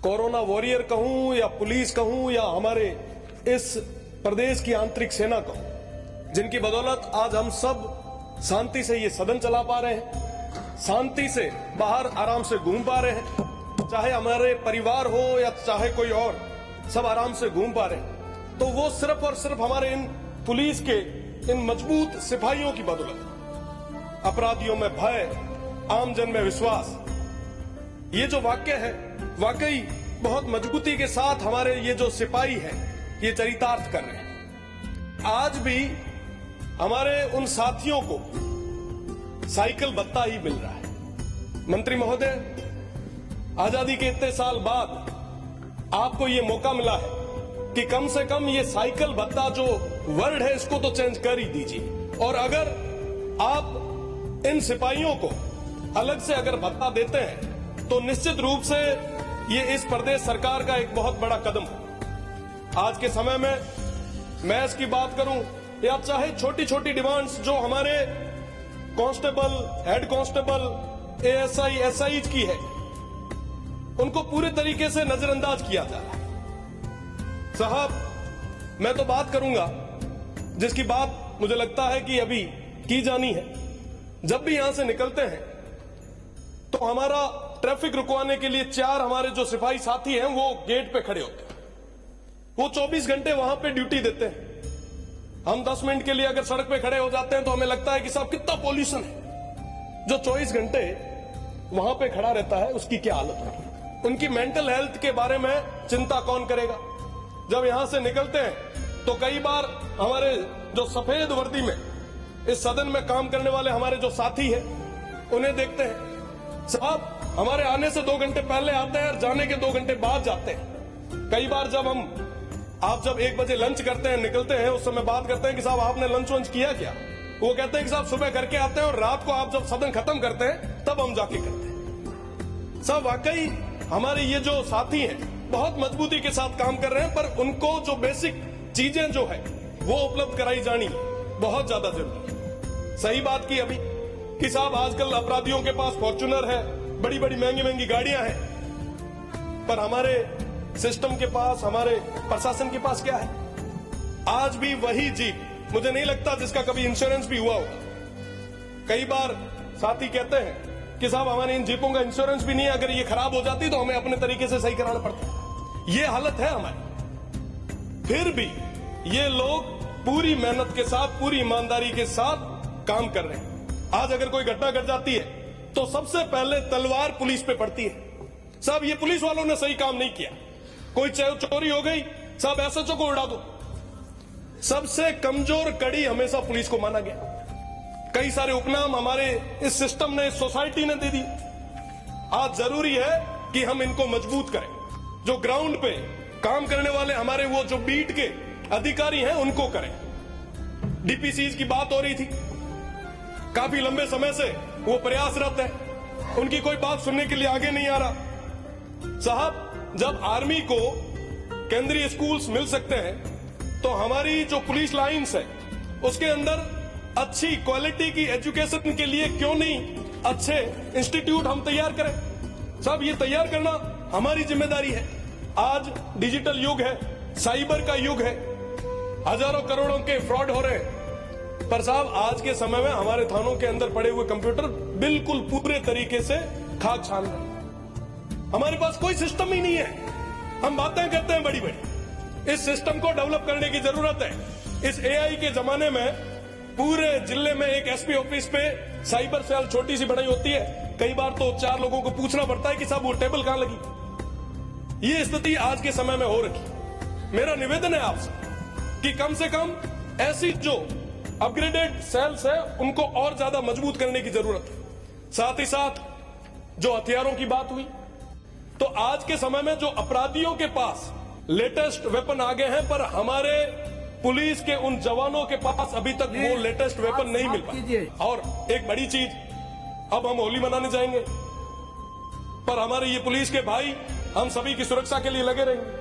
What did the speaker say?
Corona warrior कहूं या police कहूं या हमारे इस प्रदेश की आंतरिक सेना कहूं, जिनकी बदौलत आज हम सब शांति से ये सदन चला पा रहे हैं, शांति से बाहर आराम से घूम पा रहे हैं, चाहे हमारे परिवार हो या चाहे कोई और, सब आराम से घूम पा रहे हैं, तो वो सिर्फ और सिर्फ हमारे इन पुलिस के इन मजबूत सिपाहियों की बदौलत। अपराधियों में भय, आमजन में विश्वास, ये जो वाक्य है वाकई बहुत मजबूती के साथ हमारे ये जो सिपाही हैं ये चरितार्थ कर रहे हैं। आज भी हमारे उन साथियों को साइकिल भत्ता ही मिल रहा है। मंत्री महोदय, आजादी के इतने साल बाद आपको ये मौका मिला है कि कम से कम ये साइकिल भत्ता जो वर्ड है इसको तो चेंज कर ही दीजिए। और अगर आप इन सिपाहियों को अलग से अगर भत्ता देते हैं तो निश्चित रूप से ये इस प्रदेश सरकार का एक बहुत बड़ा कदम है। आज के समय में मैं इसकी बात करूं या चाहे छोटी छोटी डिमांड्स जो हमारे constable, head constable, ASI, SI की है, उनको पूरे तरीके से नजरअंदाज किया जा रहा है। साहब, मैं तो बात करूंगा जिसकी बात मुझे लगता है कि अभी की जानी है। जब भी यहां से निकलते हैं तो हमारा ट्रैफिक रुकवाने के लिए 4 हमारे जो सिपाही साथी हैं वो गेट पे खड़े होते हैं। वो 24 घंटे वहां पे ड्यूटी देते हैं। हम 10 मिनट के लिए अगर सड़क पे खड़े हो जाते हैं तो हमें लगता है कि साहब कितना पॉल्यूशन है। जो 24 घंटे वहां पे खड़ा रहता है उसकी क्या हालत होगी, उनकी मेंटल हेल्थ के बारे में चिंता कौन करेगा। जब यहां से निकलते हैं तो कई बार हमारे जो सफेद वर्दी में इस सदन में काम करने वाले हमारे जो साथी हैं उन्हें देखते हैं। साहब, हमारे आने से 2 घंटे पहले आते हैं और जाने के 2 घंटे बाद जाते हैं। कई बार जब आप जब 1 बजे लंच करते हैं, निकलते हैं, उस समय बात करते हैं कि साहब आपने लंच वंच किया क्या? वो कहते हैं कि साहब सुबह करके आते हैं और रात को आप जब सदन खत्म करते हैं तब हम जाके करते हैं। साहब, वाकई हमारे ये जो साथी हैं बहुत मजबूती के साथ काम कर रहे हैं, पर उनको जो बेसिक चीजें जो है वो उपलब्ध कराई जानी बहुत ज्यादा जरूरी है। सही बात की अभी कि साहब आजकल अपराधियों के पास फॉर्च्यूनर है, बड़ी बड़ी महंगी महंगी गाड़ियां हैं, पर हमारे सिस्टम के पास, हमारे प्रशासन के पास क्या है? आज भी वही जीप, मुझे नहीं लगता जिसका कभी इंश्योरेंस भी हुआ होगा। कई बार साथी कहते हैं कि साहब हमारी इन जीपों का इंश्योरेंस भी नहीं है, अगर ये खराब हो जाती तो हमें अपने तरीके से सही कराना पड़ता है। ये हालत है हमारी। फिर भी ये लोग पूरी मेहनत के साथ, पूरी ईमानदारी के साथ काम कर रहे हैं। आज अगर कोई घटना घट जाती है तो सबसे पहले तलवार पुलिस पे पड़ती है। साहब, ये पुलिस वालों ने सही काम नहीं किया। कोई चोरी हो गई, साहब एसएचओ को उड़ा दो। सबसे कमजोर कड़ी हमेशा पुलिस को माना गया। कई सारे उपनाम हमारे इस सिस्टम ने, इस सोसाइटी ने दे दी। आज जरूरी है कि हम इनको मजबूत करें। जो ग्राउंड पे काम करने वाले हमारे वो जो बीट के अधिकारी हैं उनको करें। डीपीसीज की बात हो रही थी, काफी लंबे समय से वो प्रयासरत है, उनकी कोई बात सुनने के लिए आगे नहीं आ रहा। साहब, जब आर्मी को केंद्रीय स्कूल्स मिल सकते हैं तो हमारी जो पुलिस लाइंस है उसके अंदर अच्छी क्वालिटी की एजुकेशन के लिए क्यों नहीं अच्छे इंस्टीट्यूट हम तैयार करें। साहब, ये तैयार करना हमारी जिम्मेदारी है। आज डिजिटल युग है, साइबर का युग है, हजारों करोड़ों के फ्रॉड हो रहे हैं, पर साहब आज के समय में हमारे थानों के अंदर पड़े हुए कंप्यूटर बिल्कुल पूरे तरीके से खाक छान रहे हैं। हमारे पास कोई सिस्टम ही नहीं है। हम बातें करते हैं बड़ी बड़ी, इस सिस्टम को डेवलप करने की जरूरत है। इस एआई के जमाने में पूरे जिले में एक एसपी ऑफिस पे साइबर सेल छोटी सी बनाई होती है। कई बार तो 4 लोगों को पूछना पड़ता है कि साहब वो टेबल कहां लगी। ये स्थिति आज के समय में हो रखी। मेरा निवेदन है आपसे कि कम से कम ऐसी जो अपग्रेडेड सेल्स है उनको और ज्यादा मजबूत करने की जरूरत है। साथ ही साथ जो हथियारों की बात हुई, तो आज के समय में जो अपराधियों के पास लेटेस्ट वेपन आ गए हैं, पर हमारे पुलिस के उन जवानों के पास अभी तक वो लेटेस्ट वेपन नहीं मिल पाए। और एक बड़ी चीज, अब हम होली मनाने जाएंगे, पर हमारे ये पुलिस के भाई हम सभी की सुरक्षा के लिए लगे रहेंगे।